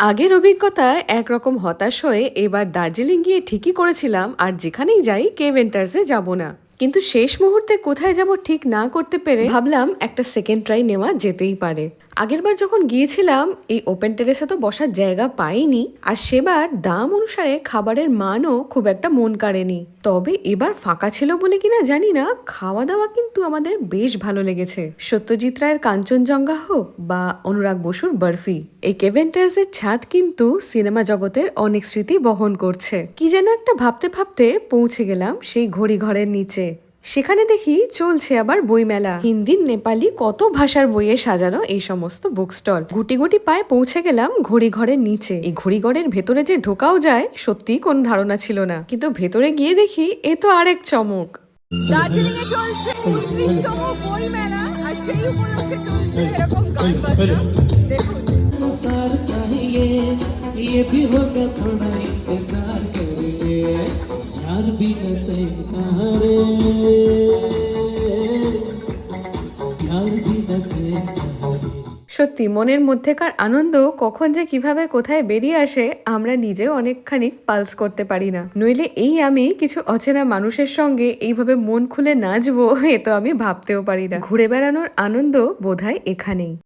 আগের অভিজ্ঞতায় একরকম হতাশ হয়ে এবার দার্জিলিং গিয়ে ঠিকই করেছিলাম আর যেখানেই যাই কেভ এন্টার্সে যাব না। কিন্তু শেষ মুহূর্তে কোথায় যাব ঠিক না করতে পেরে ভাবলাম একটা সেকেন্ড ট্রাই নেওয়া যেতেই পারে। আগেরবার যখন গিয়েছিলাম এই ওপেন টেরেসে তো বসার জায়গা পাইনি, আর সেবার দাম অনুসারে খাবারের মানও খুব একটা মন কাড়েনি। তবে এবার ফাঁকা ছিল বলে কিনা জানি না, খাওয়া দাওয়া কিন্তু আমাদের বেশ ভালো লেগেছে। সত্যজিৎ রায়ের কাঞ্চনজঙ্ঘা হোক বা অনুরাগ বসুর বরফি, এই কেভেন্টার্সের ছাদ কিন্তু সিনেমা জগতের অনেক স্মৃতি বহন করছে। কি যেন একটা ভাবতে ভাবতে পৌঁছে গেলাম সেই ঘড়ি ঘরের নিচে। সেখানে দেখি চলছে আবার বইমেলা, হিন্দি নেপালি কত ভাষার বইয়ে সাজানো এই সমস্ত বুক স্টল। গুটি গুটি পায়ে পৌঁছে গেলাম ঘড়ি ঘরের নিচে। এই ঘড়ি ঘরের ভেতরে যে ঢোকাও যায় সত্যিই কোন ধারণা ছিল না, কিন্তু ভেতরে গিয়ে দেখি এ তো আরেক চমক। দার্জিলিং এ চলছে 29তম বই মেলা, আর সেই উপলক্ষে চলছে এরকম গান বাজনা। দেখুন सार चाहिए ये भी होगा थोड़ा इंतजार करिए यार भी न चाहिए रे यार भी न चाहिए। সত্যি মনের মধ্যেকার আনন্দ কখন যে কিভাবে কোথায় বেরিয়ে আসে আমরা নিজেও অনেকখানি পালস করতে পারি না। নইলে এই আমি কিছু অচেনা মানুষের সঙ্গে এইভাবে মন খুলে নাচবো, এ তো আমি ভাবতেও পারি না। ঘুরে বেড়ানোর আনন্দ বোধহয় এখানেই।